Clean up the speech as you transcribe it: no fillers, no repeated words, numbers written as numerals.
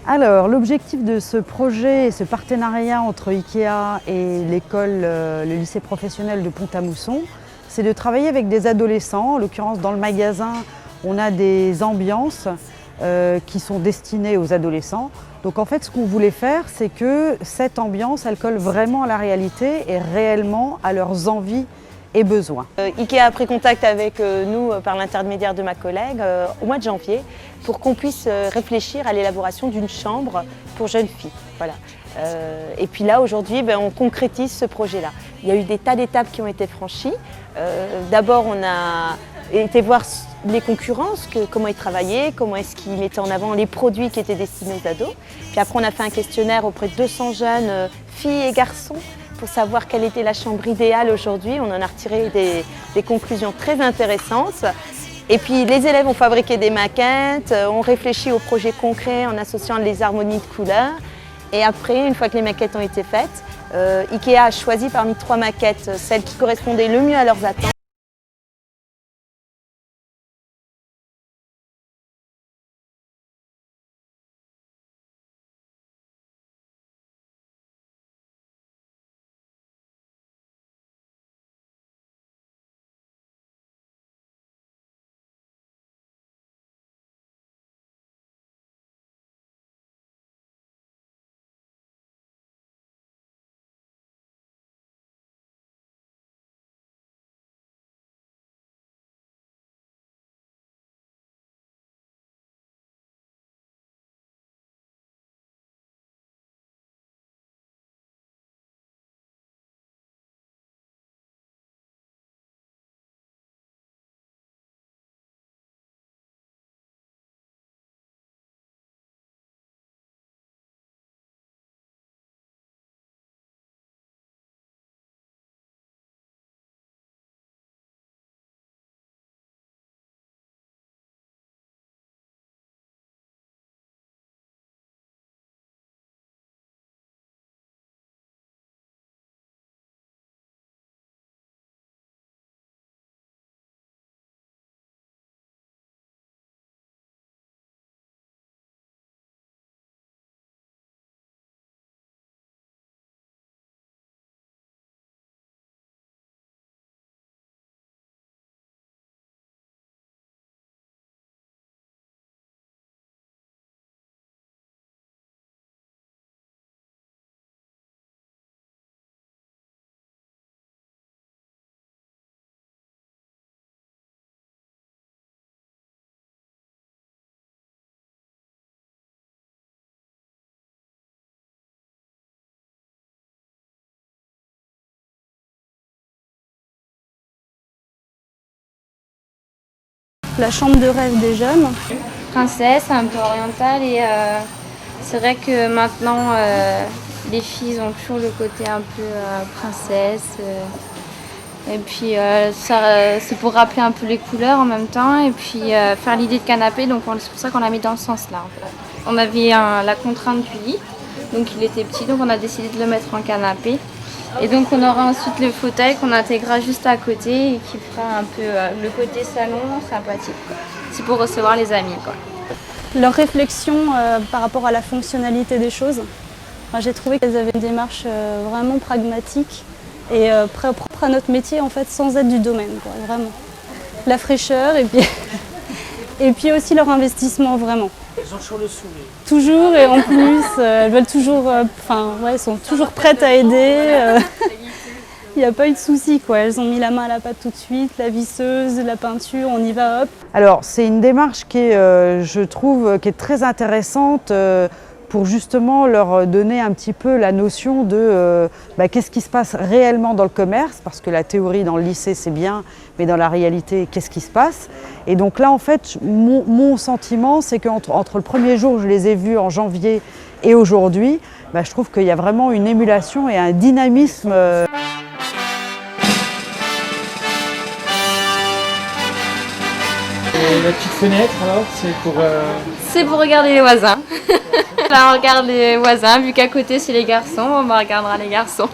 Alors, l'objectif de ce projet, ce partenariat entre IKEA et l'école, le lycée professionnel de Pont-à-Mousson, c'est de travailler avec des adolescents. En l'occurrence, dans le magasin, on a des ambiances qui sont destinées aux adolescents. Donc en fait, ce qu'on voulait faire, c'est que cette ambiance, elle colle vraiment à la réalité et réellement à leurs envies et besoins. IKEA a pris contact avec nous par l'intermédiaire de ma collègue au mois de janvier pour qu'on puisse réfléchir à l'élaboration d'une chambre pour jeunes filles. Voilà. Et puis là, aujourd'hui, on concrétise ce projet-là. Il y a eu des tas d'étapes qui ont été franchies. D'abord, on a été voir les concurrents, comment ils travaillaient, comment est-ce qu'ils mettaient en avant les produits qui étaient destinés aux ados. Puis après, on a fait un questionnaire auprès de 200 jeunes filles et garçons pour savoir quelle était la chambre idéale aujourd'hui. On en a retiré des conclusions très intéressantes. Et puis les élèves ont fabriqué des maquettes, ont réfléchi aux projets concrets en associant les harmonies de couleurs. Et après, une fois que les maquettes ont été faites, IKEA a choisi parmi 3 maquettes celles qui correspondaient le mieux à leurs attentes. La chambre de rêve des jeunes. Princesse, un peu orientale et c'est vrai que maintenant les filles ont toujours le côté un peu princesse et puis c'est pour rappeler un peu les couleurs en même temps et puis faire l'idée de canapé, donc c'est pour ça qu'on l'a mis dans ce sens-là. On avait la contrainte du lit, donc il était petit, donc on a décidé de le mettre en canapé. Et donc on aura ensuite le fauteuil qu'on intégrera juste à côté et qui fera un peu le côté salon sympathique. C'est pour recevoir les amis, quoi. Leur réflexion par rapport à la fonctionnalité des choses. Enfin, j'ai trouvé qu'elles avaient une démarche vraiment pragmatique et propre à notre métier en fait, sans être du domaine, quoi, vraiment. La fraîcheur et puis, et puis aussi leur investissement vraiment. Elles ont toujours le sourire. Toujours et en plus, elles veulent toujours, elles sont toujours prêtes à aider. Il n'y a pas eu de souci, quoi. Elles ont mis la main à la pâte tout de suite, la visseuse, la peinture, on y va, hop. Alors, c'est une démarche qui est, je trouve, qui est très intéressante pour justement leur donner un petit peu la notion de qu'est-ce qui se passe réellement dans le commerce, parce que la théorie dans le lycée c'est bien, mais dans la réalité, qu'est-ce qui se passe? Et donc là, en fait, mon sentiment, c'est qu'entre le premier jour où je les ai vus en janvier et aujourd'hui, je trouve qu'il y a vraiment une émulation et un dynamisme. Et la petite fenêtre, alors, c'est pour... C'est pour regarder les voisins. Là, on regarde les voisins, vu qu'à côté c'est les garçons, on regardera les garçons.